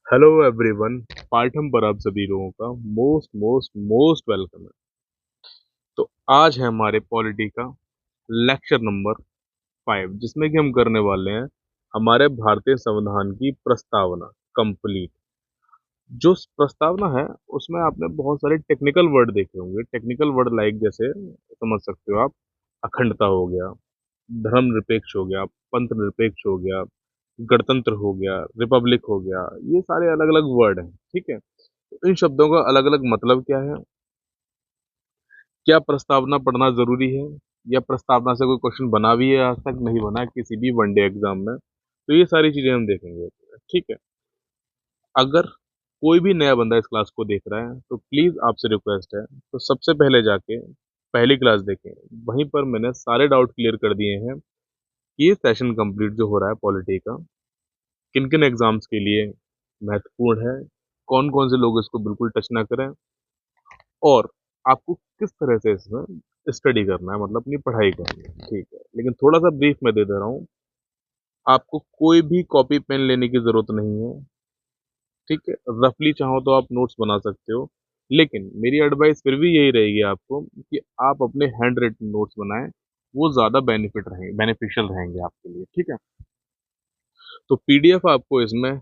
Hello everyone. Patham पर आप सभी लोगों का मोस्ट मोस्ट मोस्ट वेलकम है। तो आज है हमारे पॉलिटी का लेक्चर नंबर 5, जिसमें कि हम करने वाले हैं हमारे भारतीय संविधान की प्रस्तावना कंप्लीट। जो प्रस्तावना है उसमें आपने बहुत सारे टेक्निकल वर्ड देखे होंगे। टेक्निकल वर्ड लाइक जैसे समझ सकते हो आप, अखंडता हो गया, धर्मनिरपेक्ष हो गया, पंथ निरपेक्ष हो गया, गणतंत्र हो गया, रिपब्लिक हो गया। ये सारे अलग अलग वर्ड हैं, ठीक है। इन शब्दों का अलग अलग मतलब क्या है, क्या प्रस्तावना पढ़ना जरूरी है, या प्रस्तावना से कोई क्वेश्चन बना भी है, आज तक नहीं बना है किसी भी वनडे एग्जाम में, तो ये सारी चीजें हम देखेंगे, ठीक है। अगर कोई भी नया बंदा इस क्लास को देख रहा है तो प्लीज आपसे रिक्वेस्ट है, तो सबसे पहले जाके पहली क्लास देखें। वहीं पर मैंने सारे डाउट क्लियर कर दिए हैं कि ये सेशन कंप्लीट जो हो रहा है पॉलिटी का किन किन एग्जाम्स के लिए महत्वपूर्ण है, कौन कौन से लोग इसको बिल्कुल टच ना करें, और आपको किस तरह से इसमें स्टडी करना है, मतलब अपनी पढ़ाई करनी है, ठीक है। लेकिन थोड़ा सा ब्रीफ में दे दे रहा हूँ, आपको कोई भी कॉपी पेन लेने की जरूरत नहीं है, ठीक है। रफली चाहो तो आप नोट्स बना सकते हो, लेकिन मेरी एडवाइस फिर भी यही रहेगी आपको कि आप अपने हैंड रिटन नोट्स बनाएं, वो ज्यादा बेनिफिशियल रहेंगे आपके लिए, ठीक है। तो पीडीएफ आपको इसमें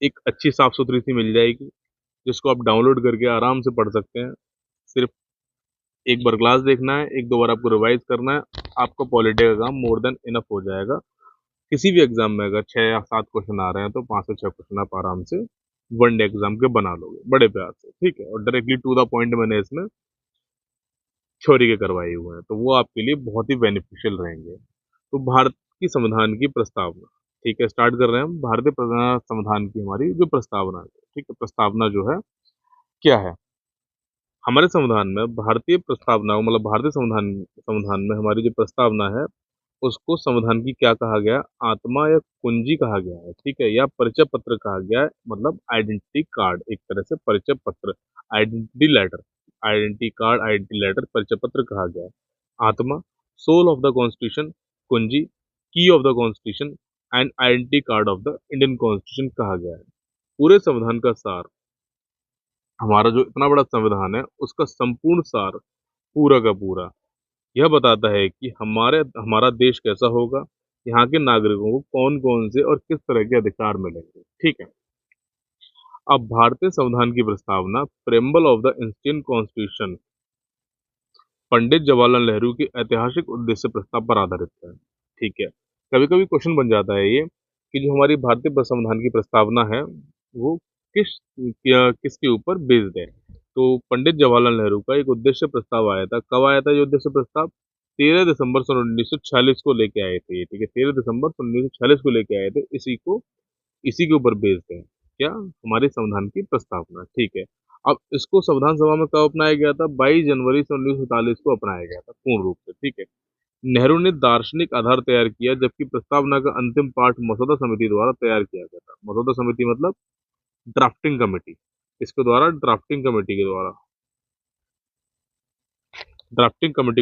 एक अच्छी साफ सुथरी सी मिल जाएगी, जिसको आप डाउनलोड करके आराम से पढ़ सकते हैं। सिर्फ एक बार क्लास देखना है, एक दो बार आपको रिवाइज करना है, आपका पॉलिटी का काम मोर देन इनफ हो जाएगा। किसी भी एग्जाम में अगर 6 या 7 क्वेश्चन आ रहे हैं तो 5 से 6 क्वेश्चन आप आराम से वनडे एग्जाम के बना लोगे बड़े प्यार से, ठीक है। और डायरेक्टली टू द पॉइंट मैंने इसमें थ्योरी के करवाए हुए हैं, तो वो आपके लिए बहुत ही बेनिफिशियल रहेंगे। तो भारत की संविधान की प्रस्तावना, ठीक है, स्टार्ट कर रहे हैं हम। भारतीय संविधान की हमारी जो प्रस्तावना है, ठीक है, प्रस्तावना जो है क्या है हमारे संविधान में, भारतीय प्रस्तावना मतलब भारतीय संविधान संविधान में हमारी जो प्रस्तावना है उसको संविधान की क्या कहा गया, आत्मा या कुंजी कहा गया है, ठीक है, या परिचय पत्र कहा गया है, मतलब आइडेंटिटी कार्ड, एक तरह से परिचय पत्र, identity letter, identity card, identity letter, परिचय पत्र कहा गया है। आत्मा, सोल ऑफ द कॉन्स्टिट्यूशन, कुंजी, की of the constitution and identity card of the Indian constitution कहा गया है। पूरे संविधान का सार, हमारा जो इतना बड़ा संविधान है उसका संपूर्ण सार पूरा का पूरा यह बताता है कि हमारा देश कैसा होगा, यहाँ के नागरिकों को कौन कौन से और किस तरह के अधिकार मिलेंगे, ठीक है। अब भारतीय संविधान की प्रस्तावना preamble of the Indian constitution Pandit Jawaharlal Nehru के ऐतिहासिक उद्देश्य प्रस्ताव पर आधारित है, ठीक है। कभी कभी क्वेश्चन बन जाता है ये कि जो हमारी भारतीय संविधान की प्रस्तावना है वो किसके ऊपर बेस्ड है। तो पंडित जवाहरलाल नेहरू का एक उद्देश्य प्रस्ताव आया था। कब आया था ये उद्देश्य प्रस्ताव? 13 दिसंबर सन 1946 को लेके आए थे ये, ठीक है, 13 दिसंबर सन 1946 को लेके आए थे। इसी के ऊपर बेस्ड है क्या, हमारे संविधान की प्रस्तावना, ठीक है। अब इसको संविधान सभा में कब अपनाया गया था? 22 जनवरी सन 1947 को अपनाया गया था पूर्ण रूप से, ठीक है। नेहरू ने दार्शनिक आधार तैयार किया, जबकि प्रस्तावना का अंतिम पाठ मसौदा समिति द्वारा तैयार किया गया था। मसौदा समिति मतलब ड्राफ्टिंग कमेटी, इसके द्वारा ड्राफ्टिंग कमेटी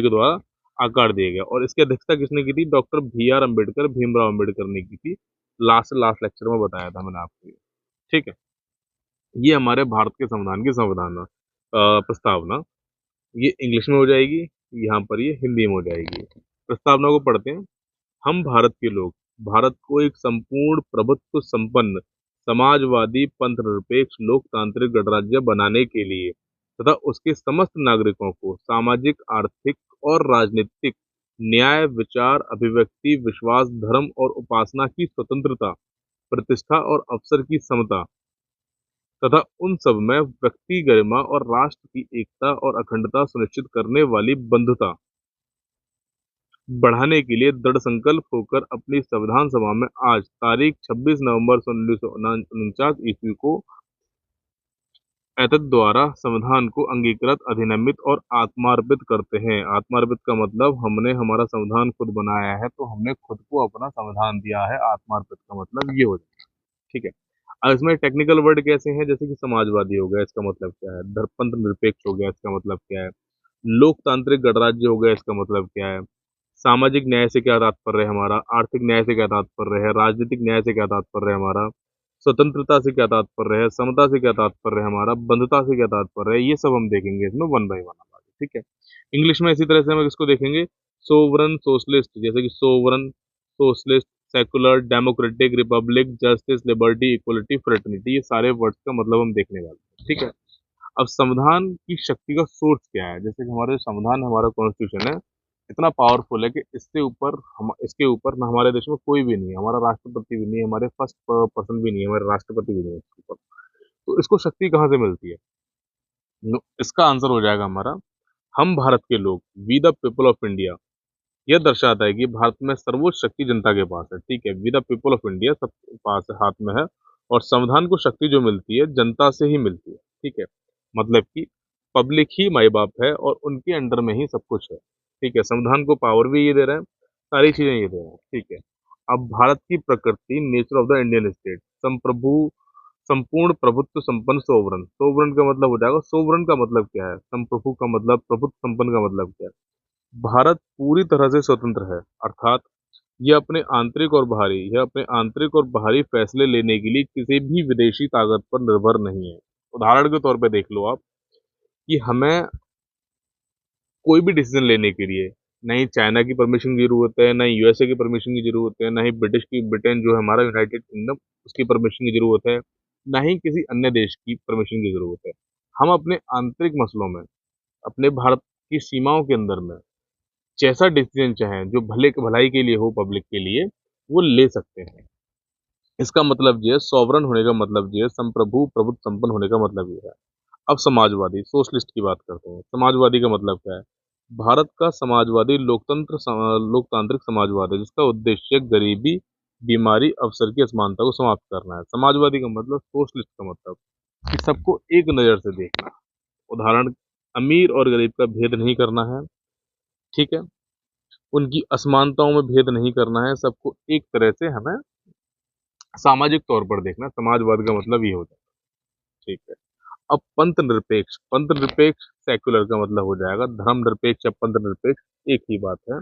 के द्वारा आकार दिया गया। और इसकी अध्यक्षता किसने की थी? Doctor B R Ambedkar, Bhimrao Ambedkar ने की थी। लास्ट लेक्चर में बताया था मैंने आपको ये, ठीक है। ये हमारे भारत के संविधान की प्रस्तावना, ये इंग्लिश में हो जाएगी, यहाँ पर ये हिंदी में हो जाएगी। प्रस्तावना को पढ़ते हैं। हम भारत के लोग भारत को एक संपूर्ण प्रभुत्व संपन्न समाजवादी पंथ निरपेक्ष लोकतांत्रिक गणराज्य बनाने के लिए तथा उसके समस्त नागरिकों को सामाजिक, आर्थिक और राजनीतिक न्याय, विचार, अभिव्यक्ति, विश्वास, धर्म और उपासना की स्वतंत्रता, प्रतिष्ठा और अवसर की समता तथा उन सब में व्यक्ति गरिमा और राष्ट्र की एकता और अखंडता सुनिश्चित करने वाली बंधुता बढ़ाने के लिए दृढ़ संकल्प होकर अपनी संविधान सभा में आज तारीख 26 नवंबर सन 1949 ईस्वी को एतद द्वारा संविधान को अंगीकृत, अधिनियमित और आत्मार्पित करते हैं। आत्मार्पित का मतलब हमने हमारा संविधान खुद बनाया है, तो हमने खुद को अपना संविधान दिया है। आत्मार्पित का मतलब ये हो जाएगा, ठीक है। अब इसमें टेक्निकल वर्ड कैसे हैं, जैसे कि समाजवादी हो गया, इसका मतलब क्या है? धर्मपंथ निरपेक्ष हो गया, इसका मतलब क्या है? लोकतांत्रिक गणराज्य हो गया, इसका मतलब क्या है? सामाजिक न्याय से क्या तात्पर्य है हमारा? आर्थिक न्याय से क्या तात्पर्य है? राजनीतिक न्याय से क्या तात्पर्य है हमारा? स्वतंत्रता से क्या तात्पर्य है, समता से क्या तात्पर्य है हमारा, बंधुता से क्या तात्पर्य है, ये सब हम देखेंगे इसमें वन बाय वन हमारे, ठीक है। इंग्लिश में इसी तरह से हम इसको देखेंगे, सोवरन सोशलिस्ट, जैसे कि sovereign socialist, secular, democratic, Republic, justice, liberty, equality, fraternity, ये सारे वर्ड्स का मतलब हम देखने वाले हैं, ठीक है। अब संविधान की शक्ति का सोर्स क्या है, जैसे कि हमारे संविधान, हमारा कॉन्स्टिट्यूशन है, इतना पावरफुल है कि इससे ऊपर हम, इसके ऊपर ना हमारे देश में कोई भी नहीं है, हमारा राष्ट्रपति भी नहीं है, हमारे फर्स्ट पर्सन भी नहीं है, हमारे राष्ट्रपति भी नहीं है इसके ऊपर। तो इसको शक्ति कहाँ से मिलती है? इसका आंसर हो जाएगा हमारा, हम भारत के लोग, we the people of India. यह दर्शाता है कि भारत में सर्वोच्च शक्ति जनता के पास है, ठीक है, we the people of India सब पास है, हाथ में है। और संविधान को शक्ति जो मिलती है जनता से ही मिलती है, ठीक है। मतलब कि पब्लिक ही माई बाप है और उनके अंडर में ही सब कुछ है, ठीक है। संविधान को पावर भी ये दे रहे हैं, सारी चीजें ये दे रहे हैं, ठीक है। अब भारत की प्रकृति, nature of the Indian state, संप्रभु, संपूर्ण प्रभुत्व संपन्न सोवरन। सोवरन का मतलब हो जाएगा, सोवरन का मतलब क्या है, संप्रभु का मतलब, प्रभुत्व संपन्न का मतलब क्या है। भारत पूरी तरह से स्वतंत्र है, अर्थात यह अपने आंतरिक और बाहरी फैसले लेने के लिए किसी भी विदेशी ताकत पर निर्भर नहीं है। उदाहरण के तौर पे देख लो आप, कि हमें कोई भी डिसीजन लेने के लिए ना ही चाइना की परमिशन की जरूरत है, ना ही यूएसए की परमिशन की जरूरत है, ना ही ब्रिटेन जो है हमारा यूनाइटेड किंगडम, उसकी परमिशन की जरूरत है, ना ही किसी अन्य देश की परमिशन की जरूरत है। हम अपने आंतरिक मसलों में, अपने भारत की सीमाओं के अंदर में जैसा डिसीजन चाहें, जो भलाई के लिए हो, पब्लिक के लिए, वो ले सकते हैं। इसका मतलब ये है, सॉवरन होने का मतलब ये है, संप्रभु प्रभुत्व संपन्न होने का मतलब ये है। अब समाजवादी सोशलिस्ट की बात करते हैं। समाजवादी का मतलब क्या है? भारत का समाजवादी लोकतांत्रिक समाजवाद है, जिसका उद्देश्य गरीबी, बीमारी, अवसर की असमानता को समाप्त करना है। समाजवादी का मतलब, सोशलिस्ट का मतलब कि सबको एक नज़र से देखना। उदाहरण, अमीर और गरीब का भेद नहीं करना है, ठीक है। उनकी असमानताओं में भेद नहीं करना है, सबको एक तरह से हमें सामाजिक तौर पर देखना। समाजवाद का मतलब ये होता है, ठीक है। अब पंथ निरपेक्ष सेक्युलर का मतलब हो जाएगा धर्मनिरपेक्ष या पंथ निरपेक्ष, एक ही बात है।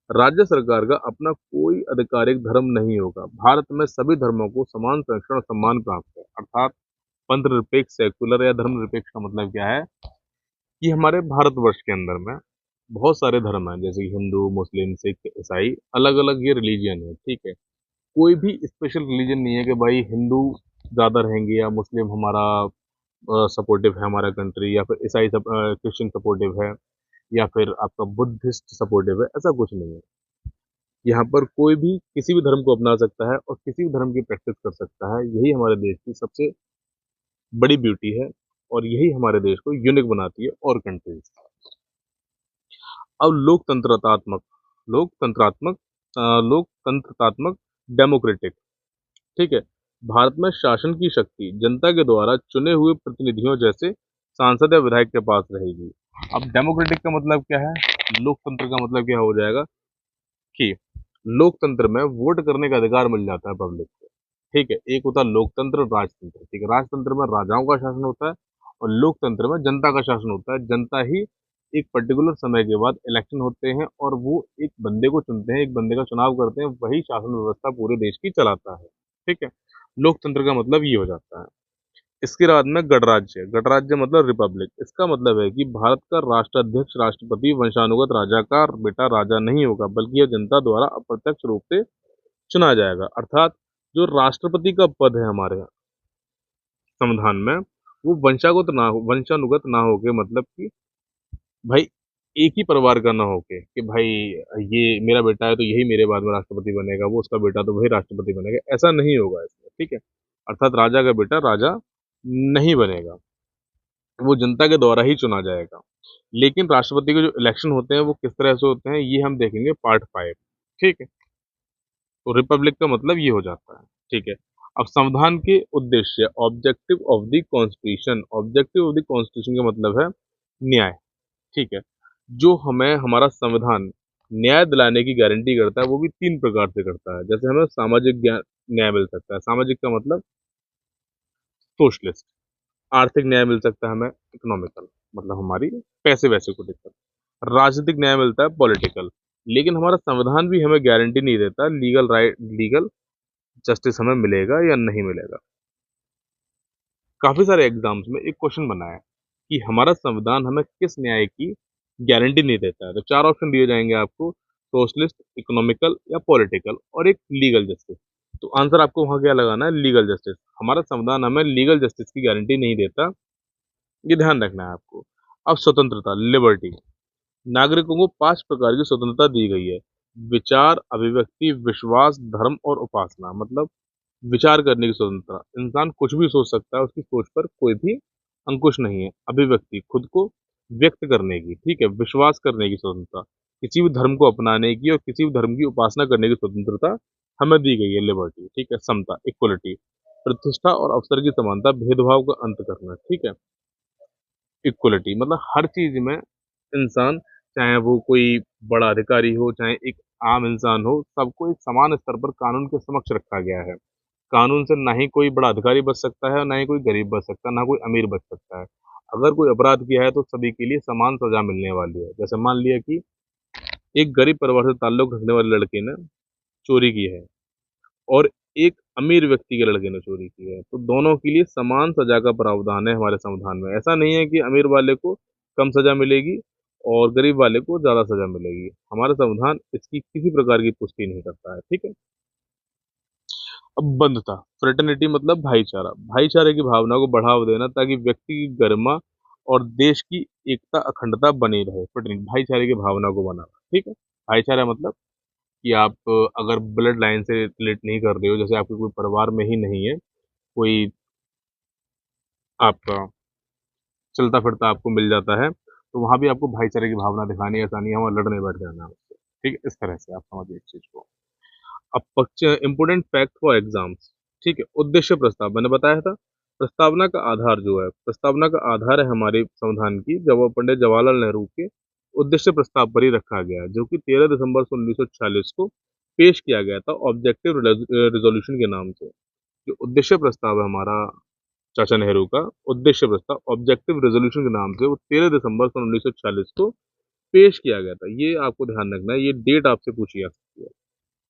राज्य सरकार का अपना कोई आधिकारिक धर्म नहीं होगा, भारत में सभी धर्मों को समान संरक्षण और सम्मान प्राप्त है। अर्थात पंथ निरपेक्ष सेक्युलर या धर्मनिरपेक्ष का मतलब क्या है, कि हमारे भारतवर्ष के अंदर में बहुत सारे धर्म हैं, जैसे कि हिंदू, मुस्लिम, सिख, ईसाई, अलग अलग ये रिलीजियन है, ठीक है। कोई भी स्पेशल रिलीजन नहीं है कि भाई हिंदू ज्यादा रहेंगे या मुस्लिम हमारा सपोर्टिव है हमारा कंट्री, या फिर ईसाई क्रिश्चियन सपोर्टिव है, या फिर आपका बुद्धिस्ट सपोर्टिव है, ऐसा कुछ नहीं है। यहाँ पर कोई भी किसी भी धर्म को अपना सकता है और किसी भी धर्म की प्रैक्टिस कर सकता है। यही हमारे देश की सबसे बड़ी ब्यूटी है और यही हमारे देश को यूनिक बनाती है और कंट्रीज। अब लोकतंत्रात्मक लोकतंत्रात्मक डेमोक्रेटिक, ठीक है। भारत में शासन की शक्ति जनता के द्वारा चुने हुए प्रतिनिधियों जैसे सांसद या विधायक के पास रहेगी। अब डेमोक्रेटिक का मतलब क्या है, लोकतंत्र का मतलब क्या हो जाएगा, कि लोकतंत्र में वोट करने का अधिकार मिल जाता है पब्लिक को, ठीक है। एक होता है लोकतंत्र, राजतंत्र, ठीक है। राजतंत्र में राजाओं का शासन होता है और लोकतंत्र में जनता का शासन होता है। जनता ही एक पर्टिकुलर समय के बाद इलेक्शन होते हैं और वो एक बंदे को चुनते हैं, एक बंदे का चुनाव करते हैं, वही शासन व्यवस्था पूरे देश की चलाता है, ठीक है। लोकतंत्र का मतलब ये हो जाता है। इसके बाद में गणराज्य, गणराज्य मतलब रिपब्लिक। इसका मतलब है कि भारत का राष्ट्राध्यक्ष राष्ट्रपति वंशानुगत राजा का बेटा राजा नहीं होगा, बल्कि यह जनता द्वारा अप्रत्यक्ष रूप से चुना जाएगा। अर्थात जो राष्ट्रपति का पद है हमारे संविधान में, वो वंशानुगत ना होके, मतलब कि भाई एक ही परिवार का ना होके, कि भाई ये मेरा बेटा है तो यही मेरे बाद में राष्ट्रपति बनेगा, वो उसका बेटा तो वही राष्ट्रपति बनेगा, ऐसा नहीं होगा इसमें, ठीक है। अर्थात राजा का बेटा राजा नहीं बनेगा, वो जनता के द्वारा ही चुना जाएगा। लेकिन राष्ट्रपति के जो इलेक्शन होते हैं वो किस तरह से होते हैं, ये हम देखेंगे पार्ट 5, ठीक है। तो रिपब्लिक का मतलब ये हो जाता है, ठीक है। अब संविधान के उद्देश्य, ऑब्जेक्टिव ऑफ द कॉन्स्टिट्यूशन का मतलब है न्याय, ठीक है। जो हमें हमारा संविधान न्याय दिलाने की गारंटी करता है, वो भी 3 प्रकार से करता है। जैसे हमें सामाजिक न्याय मिल सकता है, सामाजिक का मतलब सोशलिस्ट। आर्थिक न्याय मिल सकता है हमें, इकोनॉमिकल, मतलब हमारी पैसे वैसे को दिक्कत। राजनीतिक न्याय मिलता है, पॉलिटिकल। लेकिन हमारा संविधान भी हमें गारंटी नहीं देता लीगल जस्टिस हमें मिलेगा या नहीं मिलेगा। काफी सारे एग्जाम्स में एक क्वेश्चन बना है कि हमारा संविधान हमें किस न्याय की गारंटी नहीं देता है। तो चार ऑप्शन दिए जाएंगे आपको, सोशलिस्ट, इकोनॉमिकल या पॉलिटिकल और एक लीगल जस्टिस। तो आंसर आपको वहां क्या लगाना है, लीगल जस्टिस। हमारा संविधान हमें लीगल जस्टिस की गारंटी नहीं देता, ये ध्यान रखना है आपको। अब स्वतंत्रता, लिबर्टी, नागरिकों को 5 प्रकार की स्वतंत्रता दी गई है। विचार, अभिव्यक्ति, विश्वास, धर्म और उपासना। मतलब विचार करने की स्वतंत्रता, इंसान कुछ भी सोच सकता है, उसकी सोच पर कोई भी अंकुश नहीं है। अभिव्यक्ति, खुद को व्यक्त करने की, ठीक है। विश्वास करने की स्वतंत्रता, किसी भी धर्म को अपनाने की और किसी भी धर्म की उपासना करने की स्वतंत्रता हमें दी गई है। लिबर्टी, ठीक है। समता, इक्वलिटी, प्रतिष्ठा और अवसर की समानता, भेदभाव का अंत करना, ठीक है। इक्वलिटी मतलब हर चीज में इंसान, चाहे वो कोई बड़ा अधिकारी हो चाहे एक आम इंसान हो, सबको एक समान स्तर पर कानून के समक्ष रखा गया है। कानून से ना ही कोई बड़ा अधिकारी बच सकता है, ना ही कोई गरीब बच सकता है, ना कोई अमीर बच सकता है। अगर कोई अपराध किया है तो सभी के लिए समान सजा मिलने वाली है। जैसे मान लिया कि एक गरीब परिवार से ताल्लुक रखने वाले लड़के ने चोरी की है और एक अमीर व्यक्ति के लड़के ने चोरी की है, तो दोनों के लिए समान सजा का प्रावधान है हमारे संविधान में। ऐसा नहीं है कि अमीर वाले को कम सजा मिलेगी और गरीब वाले को ज्यादा सजा मिलेगी। हमारा संविधान इसकी किसी प्रकार की पुष्टि नहीं करता है, ठीक है। अब बंधुता, फ्रेटर्निटी मतलब भाईचारा, भाईचारे की भावना को बढ़ावा देना ताकि व्यक्ति की गरिमा और देश की एकता अखंडता बनी रहे। फ्रेटर्निटी भाईचारे की भावना को बनाना, ठीक है। भाईचारा मतलब कि आप अगर ब्लड लाइन से रिलेट नहीं कर रहे हो, जैसे आपके कोई परिवार में ही नहीं है, कोई आपका चलता फिरता आपको मिल जाता है, तो वहां भी आपको भाईचारे की भावना दिखानी है। ऐसा नहीं है वहां लड़ने बैठ जाना है उससे, ठीक है। इस तरह से आप समझिए इस चीज को। अब पक्ष, इंपोर्टेंट फैक्ट फॉर एग्जाम्स, ठीक है। उद्देश्य प्रस्ताव मैंने बताया था। प्रस्तावना का आधार जो है, प्रस्तावना का आधार है हमारे संविधान की, जब वो पंडित जवाहरलाल नेहरू के उद्देश्य प्रस्ताव पर ही रखा गया है, जो कि 13 दिसंबर 1946 को पेश किया गया था ऑब्जेक्टिव रिजोल्यूशन के नाम से। जो उद्देश्य प्रस्ताव है हमारा चाचा नेहरू का, उद्देश्य प्रस्ताव ऑब्जेक्टिव रेजोल्यूशन के नाम से, वो 13 दिसंबर 1946 को पेश किया गया था। ये आपको ध्यान रखना है, ये डेट आपसे पूछी जा सकती है।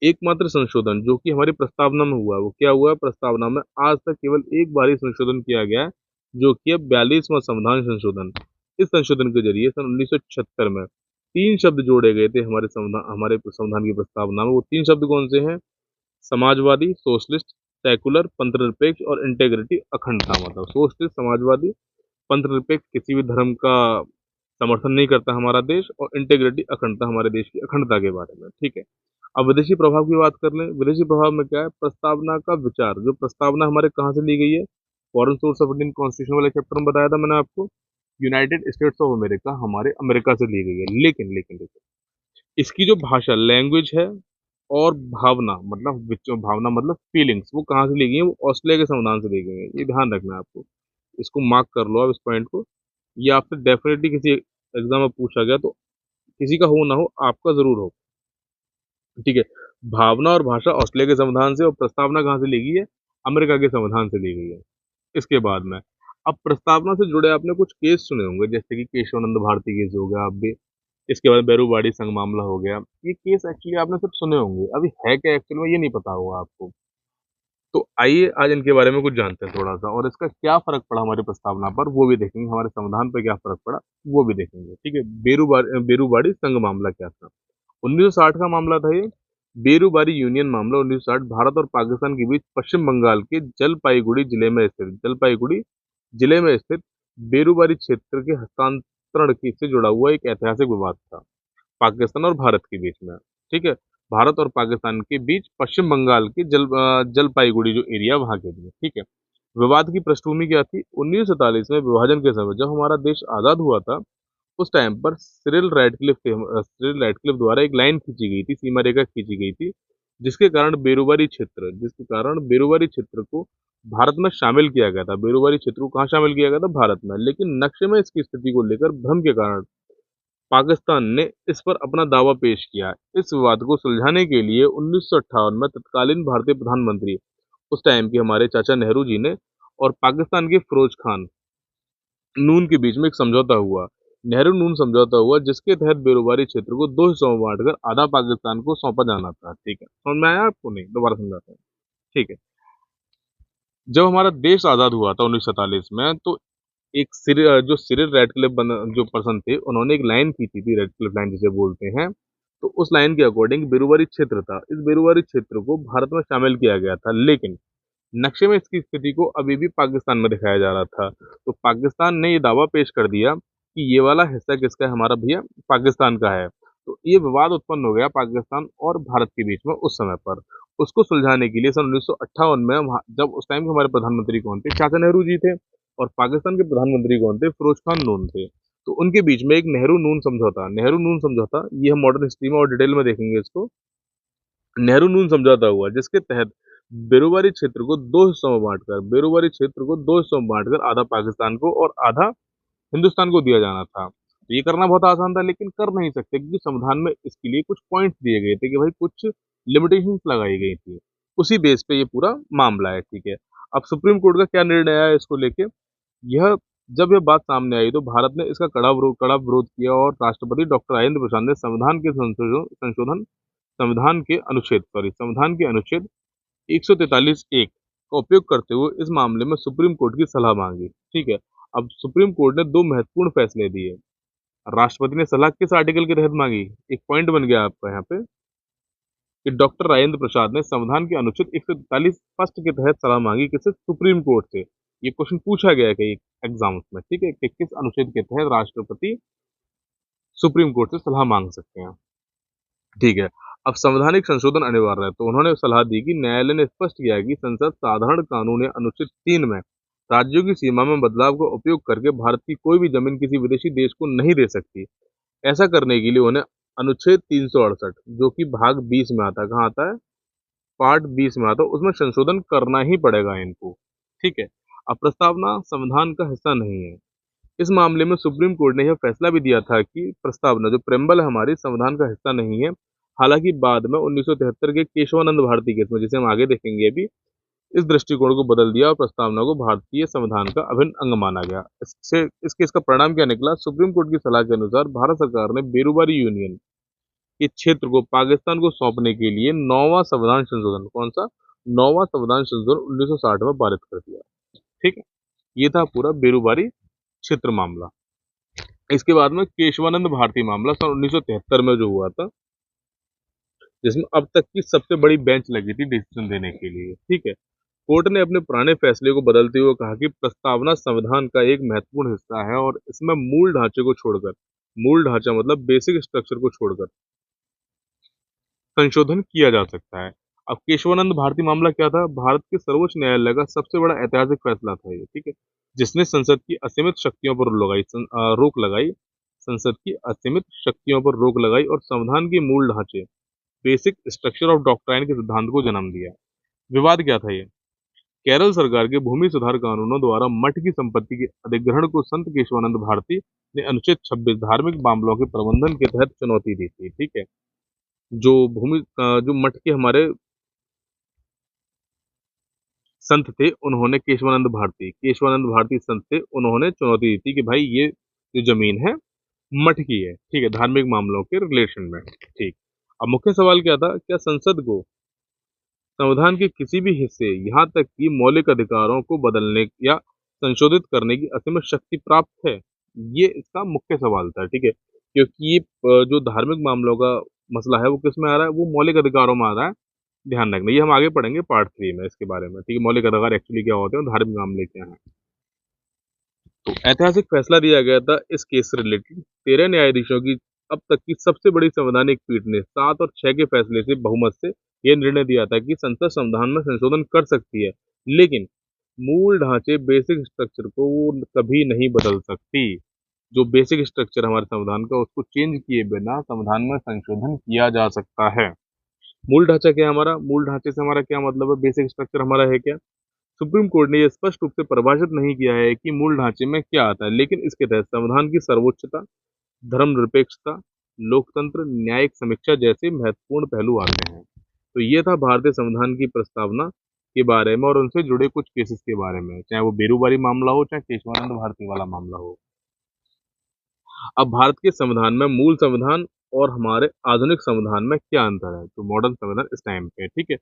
एकमात्र संशोधन जो कि हमारी प्रस्तावना में हुआ है, वो क्या हुआ है, प्रस्तावना में आज तक केवल एक बार ही संशोधन किया गया है, जो कि है 42वां संविधान संशोधन। इस संशोधन के जरिए सन 1976 में 3 शब्द जोड़े गए थे हमारे संविधान की प्रस्तावना में। वो 3 शब्द कौन से हैं, समाजवादी, सोशलिस्ट, सेकुलर, पंथनिरपेक्ष और इंटेग्रिटी, अखंडता। मतलब सोशलिस्ट, समाजवादी, पंथनिरपेक्ष, किसी भी धर्म का समर्थन नहीं करता हमारा देश, और इंटेग्रिटी, अखंडता, हमारे देश की अखंडता के बारे में, ठीक है। अब विदेशी प्रभाव की बात कर लें। विदेशी प्रभाव में क्या है, प्रस्तावना का विचार, जो प्रस्तावना हमारे कहाँ से ली गई है, foreign source of Indian constitution वाले चैप्टर में बताया था मैंने आपको। यूनाइटेड स्टेट्स ऑफ अमेरिका, हमारे अमेरिका से ली गई है। लेकिन लेकिन लेकिन इसकी जो भाषा, लैंग्वेज है और भावना, मतलब भावना मतलब फीलिंग्स, वो कहाँ से ली गई है, वो ऑस्ट्रेलिया के संविधान से ली गई है। ये ध्यान रखना है आपको, इसको मार्क कर लो आप इस पॉइंट को। ये आपसे डेफिनेटली किसी एग्जाम में पूछा गया तो, किसी का हो ना हो आपका जरूर हो, ठीक है। भावना और भाषा ऑस्ट्रेलिया के संविधान से, और प्रस्तावना कहाँ से ली गई है, अमेरिका के संविधान से ली गई है। इसके बाद में, अब प्रस्तावना से जुड़े आपने कुछ केस सुने होंगे, जैसे कि केशवानंद भारती केस हो गया, आप भी, इसके बाद बेरूबाड़ी संघ मामला हो गया। ये केस एक्चुअली आपने सब सुने होंगे, अभी है क्या एक्चुअली में ये नहीं पता होगा आपको। तो आइए आज इनके बारे में कुछ जानते हैं थोड़ा सा, और इसका क्या फर्क पड़ा हमारी प्रस्तावना पर वो भी देखेंगे, हमारे संविधान पर क्या फर्क पड़ा वो भी देखेंगे, ठीक है। बेरूबाड़ी संघ मामला क्या था, 1960 का मामला था ये। बेरूबारी यूनियन मामला 1960, भारत और पाकिस्तान के बीच पश्चिम बंगाल के जलपाईगुड़ी जिले में स्थित बेरूबारी क्षेत्र के हस्तांतरण की से जुड़ा हुआ एक ऐतिहासिक विवाद था, पाकिस्तान और भारत के बीच में, ठीक है। भारत और पाकिस्तान के बीच पश्चिम बंगाल के जलपाईगुड़ी जो एरिया वहां के लिए, ठीक है। विवाद की पृष्ठभूमि क्या थी, 1947 में विभाजन के समय जब हमारा देश आजाद हुआ था, उस टाइम पर सिरिल रैडक्लिफ द्वारा एक लाइन खींची गई थी, सीमा रेखा खींची गई थी, जिसके कारण बेरूबारी क्षेत्र को भारत में शामिल किया गया था। बेरूबारी क्षेत्र को कहाँ शामिल किया गया था, भारत में। लेकिन नक्शे में इसकी स्थिति को लेकर भ्रम के कारण पाकिस्तान ने इस पर अपना दावा पेश किया। इस विवाद को सुलझाने के लिए 1958 में तत्कालीन भारतीय प्रधानमंत्री, उस टाइम के हमारे चाचा नेहरू जी ने, और पाकिस्तान के फिरोज खान नून के बीच में एक समझौता हुआ, नेहरू नून समझौता हुआ, जिसके तहत बेरोबारी क्षेत्र को 2 हिस्सों में बांटकर आधा पाकिस्तान को सौंपा जाना था, ठीक है। समझ में आया आपको, नहीं दोबारा समझाता हूँ, ठीक है। जब हमारा देश आज़ाद हुआ था 1947 में, तो एक जो सिरिल रैटक्लिफ जो पर्सन थे, उन्होंने एक लाइन खींची थी, रैटक्लिफ लाइन जिसे बोलते हैं। तो उस लाइन के अकॉर्डिंग बेरुवारी क्षेत्र था, इस बेरुवारी क्षेत्र को भारत में शामिल किया गया था, लेकिन नक्शे में इसकी स्थिति को अभी भी पाकिस्तान में दिखाया जा रहा था। तो पाकिस्तान ने ये दावा पेश कर दिया कि ये वाला हिस्सा किसका है, हमारा भैया पाकिस्तान का है। तो ये विवाद उत्पन्न हो गया पाकिस्तान और भारत के बीच में उस समय पर। उसको सुलझाने के लिए सन 1958 में जब उस टाइम के हमारे प्रधानमंत्री कौन थे, चाचा नेहरू जी थे, और पाकिस्तान के प्रधानमंत्री कौन थे, फिरोज खान नून थे। तो उनके बीच में एक नेहरू नून समझौता, ये हम मॉडर्न हिस्ट्री में और डिटेल में देखेंगे इसको। नेहरू नून समझौता हुआ, जिसके तहत बेरुवारी क्षेत्र को दो हिस्सों में बांटकर बेरुवारी क्षेत्र को दो हिस्सों में बांटकर आधा पाकिस्तान को और आधा हिंदुस्तान को दिया जाना था। तो ये करना बहुत आसान था, लेकिन कर नहीं सकते क्योंकि संविधान में इसके लिए कुछ पॉइंट्स दिए गए थे कि भाई कुछ लिमिटेशंस लगाई गई थी। उसी बेस पे ये पूरा मामला है, ठीक है। अब सुप्रीम कोर्ट का क्या निर्णय आया इसको लेके, यह जब यह बात सामने आई तो भारत ने इसका कड़ा विरोध किया और राष्ट्रपति डॉक्टर राजेंद्र प्रसाद ने संविधान के अनुच्छेद 143 एक का उपयोग करते हुए इस मामले में सुप्रीम कोर्ट की सलाह मांगी, ठीक है। अब सुप्रीम कोर्ट ने दो महत्वपूर्ण फैसले दिए। राष्ट्रपति ने सलाह किस आर्टिकल के तहत मांगी, एक पॉइंट बन गया आपका यहाँ पे कि डॉक्टर राजेंद्र प्रसाद ने संविधान के अनुच्छेद 143 फर्स्ट के तहत सलाह मांगी, किससे, सुप्रीम कोर्ट से। ये क्वेश्चन पूछा गया है कई एग्जाम्स में, ठीक है, कि किस अनुच्छेद के तहत राष्ट्रपति सुप्रीम कोर्ट से सलाह मांग सकते हैं, ठीक है। अब संवैधानिक संशोधन अनिवार्य है, तो उन्होंने सलाह दी कि न्यायालय ने स्पष्ट किया है कि संसद साधारण कानून या अनुच्छेद 3 में राज्यों की सीमा में बदलाव का उपयोग करके भारत की कोई भी जमीन किसी विदेशी देश को नहीं दे सकती। ऐसा करने के लिए उन्हें अनुच्छेद 368, जो कि भाग 20 में आता है, कहाँ आता है, पार्ट 20 में आता है, उसमें संशोधन करना ही पड़ेगा इनको, ठीक है। अब प्रस्तावना संविधान का हिस्सा नहीं है। इस मामले में सुप्रीम कोर्ट ने यह फैसला भी दिया था कि प्रस्तावना जो प्रेम्बल है हमारी, संविधान का हिस्सा नहीं है। हालांकि बाद में 1973 के केशवानंद भारती केस में, जिसे हम आगे देखेंगे अभी, इस दृष्टिकोण को बदल दिया और प्रस्तावना को भारतीय संविधान का अभिन्न अंग माना गया। इस केस का परिणाम क्या निकला, सुप्रीम कोर्ट की सलाह के अनुसार भारत सरकार ने बेरुबारी यूनियन के क्षेत्र को पाकिस्तान को सौंपने के लिए नौवां संविधान संशोधन, कौन सा, नौवां संविधान संशोधन 1960 में पारित कर दिया, ठीक है। ये था पूरा बेरुबारी क्षेत्र मामला। इसके बाद में केशवानंद भारती मामला सन 1973 में जो हुआ था, जिसमें अब तक की सबसे बड़ी बेंच लगी थी डिसीजन देने के लिए, ठीक है। कोर्ट ने अपने पुराने फैसले को बदलते हुए कहा कि प्रस्तावना संविधान का एक महत्वपूर्ण हिस्सा है और इसमें मूल ढांचे को छोड़कर, मूल ढांचा मतलब बेसिक स्ट्रक्चर को छोड़कर संशोधन किया जा सकता है। अब केशवानंद भारती मामला क्या था, भारत के सर्वोच्च न्यायालय का सबसे बड़ा ऐतिहासिक फैसला था ये, ठीक है, जिसने संसद की असीमित शक्तियों पर रोक लगाई, संसद की असीमित शक्तियों पर रोक लगाई और संविधान के मूल ढांचे, बेसिक स्ट्रक्चर ऑफ डॉक्ट्राइन के सिद्धांत को जन्म दिया। विवाद क्या था ये, केरल सरकार के भूमि सुधार कानूनों द्वारा मठ की संपत्ति के अधिग्रहण को संत केशवानंद भारती ने अनुच्छेद 26 धार्मिक मामलों के प्रबंधन के तहत चुनौती दी थी, ठीक है। जो मठ के हमारे संत थे, उन्होंने केशवानंद भारती संत थे, उन्होंने चुनौती दी थी कि भाई ये जो जमीन है मठ की है, ठीक है, धार्मिक मामलों के रिलेशन में, ठीक। अब मुख्य सवाल क्या था, क्या संसद को संविधान के किसी भी हिस्से, यहाँ तक कि मौलिक अधिकारों को बदलने या संशोधित करने की असीमित शक्ति प्राप्त है, ये इसका मुख्य सवाल था, ठीक है। क्योंकि ये जो धार्मिक मामलों का मसला है वो किस में आ रहा है, वो मौलिक अधिकारों में आ रहा है। ध्यान रखना, ये हम आगे पढ़ेंगे पार्ट 3 में इसके बारे में, ठीक है, मौलिक अधिकार एक्चुअली क्या होते हैं और धार्मिक मामले क्या हैं। तो ऐतिहासिक फैसला दिया गया था इस केस से रिलेटेड 13 न्यायाधीशों की अब तक की सबसे बड़ी संवैधानिक पीठ ने 7 और 6 के फैसले से बहुमत से यह निर्णय दिया था कि संसद संविधान में संशोधन कर सकती है, लेकिन मूल ढांचे, बेसिक स्ट्रक्चर को वो कभी नहीं बदल सकती। जो बेसिक स्ट्रक्चर हमारे संविधान का, उसको चेंज किए बिना संविधान में संशोधन किया जा सकता है। मूल ढांचा क्या है हमारा, मूल ढांचे से हमारा क्या मतलब है, बेसिक स्ट्रक्चर हमारा है क्या। सुप्रीम कोर्ट ने यह स्पष्ट रूप से परिभाषित नहीं किया है कि मूल ढांचे में क्या आता है, लेकिन इसके तहत संविधान की सर्वोच्चता, धर्मनिरपेक्षता, लोकतंत्र, न्यायिक समीक्षा जैसे महत्वपूर्ण पहलू आते हैं। तो ये था भारतीय संविधान की प्रस्तावना के बारे में और उनसे जुड़े कुछ केसेस के बारे में, चाहे वो बेरूबारी मामला हो, चाहे केशवानंद भारती वाला मामला हो। अब भारत के संविधान में मूल संविधान और हमारे आधुनिक संविधान में क्या अंतर है, तो मॉडर्न संविधान इस टाइम पे, ठीक है।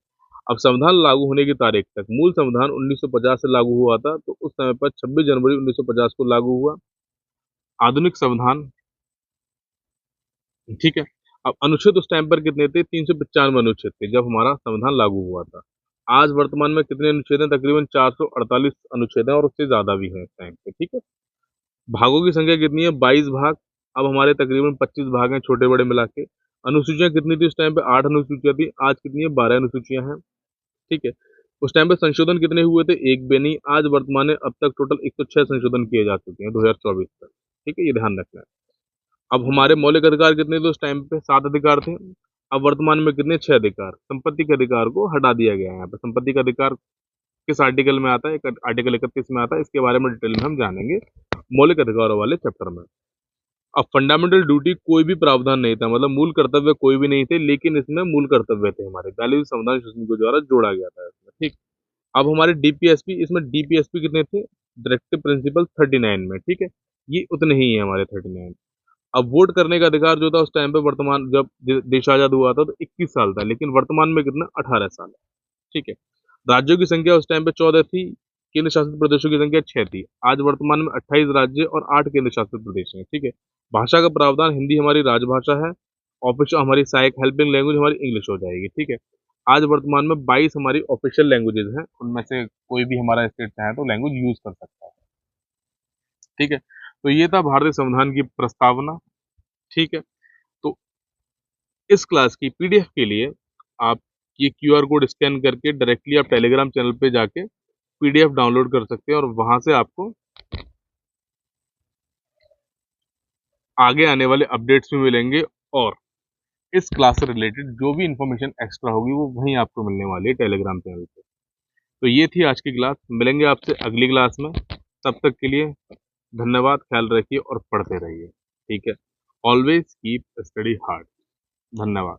अब संविधान लागू होने की तारीख तक, मूल संविधान 1950 से लागू हुआ था, तो उस समय पर 26 जनवरी 1950 को लागू हुआ आधुनिक संविधान। ठीक है। अब अनुच्छेद उस टाइम पर कितने थे? 395 अनुच्छेद थे जब हमारा संविधान लागू हुआ था। आज वर्तमान में कितने अनुच्छेद हैं? तकरीबन 448 अनुच्छेद हैं और उससे ज्यादा भी हैं इस टाइम पे। ठीक है। भागों की संख्या कितनी है? 22 भाग। अब हमारे तकरीबन 25 भाग हैं छोटे बड़े मिला के। अनुसूचियां कितनी थी उस टाइम पे? 8 अनुसूचियां थी। आज कितनी है? 12 अनुसूचियां हैं। ठीक है। उस टाइम पे संशोधन कितने हुए थे? एक भी नहीं। आज वर्तमान में अब तक टोटल 106 संशोधन किए जा चुके हैं 2024 तक। ठीक है, ये ध्यान रखना है। अब हमारे मौलिक अधिकार कितने थे उस टाइम पे? 7 अधिकार थे। अब वर्तमान में कितने? 6 अधिकार। संपत्ति के अधिकार को हटा दिया गया है यहाँ पे। संपत्ति का अधिकार किस आर्टिकल में आता है? आर्टिकल 31 में आता है। इसके बारे में डिटेल में हम जानेंगे मौलिक अधिकारों वाले चैप्टर में। अब फंडामेंटल ड्यूटी कोई भी प्रावधान नहीं था, मतलब मूल कर्तव्य कोई भी नहीं थे, लेकिन इसमें मूल कर्तव्य थे हमारे 42 संविधान संशोधन के द्वारा जोड़ा गया था इसमें। ठीक। अब हमारे डीपीएसपी, इसमें डीपीएसपी कितने थे? डायरेक्टिव प्रिंसिपल 39 में। ठीक है, ये उतने ही है हमारे 39। अब वोट करने का अधिकार जो था उस टाइम पे, वर्तमान जब देश आजाद हुआ था तो 21 साल था, लेकिन वर्तमान में कितना? 18 साल है। ठीक है। राज्यों की संख्या उस टाइम पे 14 थी। केंद्र शासित प्रदेशों की संख्या 6 थी। आज वर्तमान में 28 राज्य और 8 केंद्र शासित प्रदेश हैं। ठीक है। भाषा का प्रावधान, हिंदी हमारी राजभाषा है। ऑफिशियल हमारी सहायक हेल्पिंग लैंग्वेज हमारी इंग्लिश हो जाएगी। ठीक है। आज वर्तमान में 22 हमारी ऑफिशियल लैंग्वेजेस हैं, उनमें से कोई भी हमारा स्टेट चाहे तो लैंग्वेज यूज कर सकता है। ठीक है। तो ये था भारतीय संविधान की प्रस्तावना। ठीक है। तो इस क्लास की पीडीएफ के लिए आप ये क्यूआर कोड स्कैन करके डायरेक्टली आप टेलीग्राम चैनल पे जाके पीडीएफ डाउनलोड कर सकते हैं और वहां से आपको आगे आने वाले अपडेट्स भी मिलेंगे, और इस क्लास से रिलेटेड जो भी इंफॉर्मेशन एक्स्ट्रा होगी वो वहीं आपको मिलने वाली है टेलीग्राम चैनल पे। तो ये थी आज की क्लास। मिलेंगे आपसे अगली क्लास में। तब तक के लिए धन्यवाद। ख्याल रखिए और पढ़ते रहिए। ठीक है। Always keep study hard. धन्यवाद।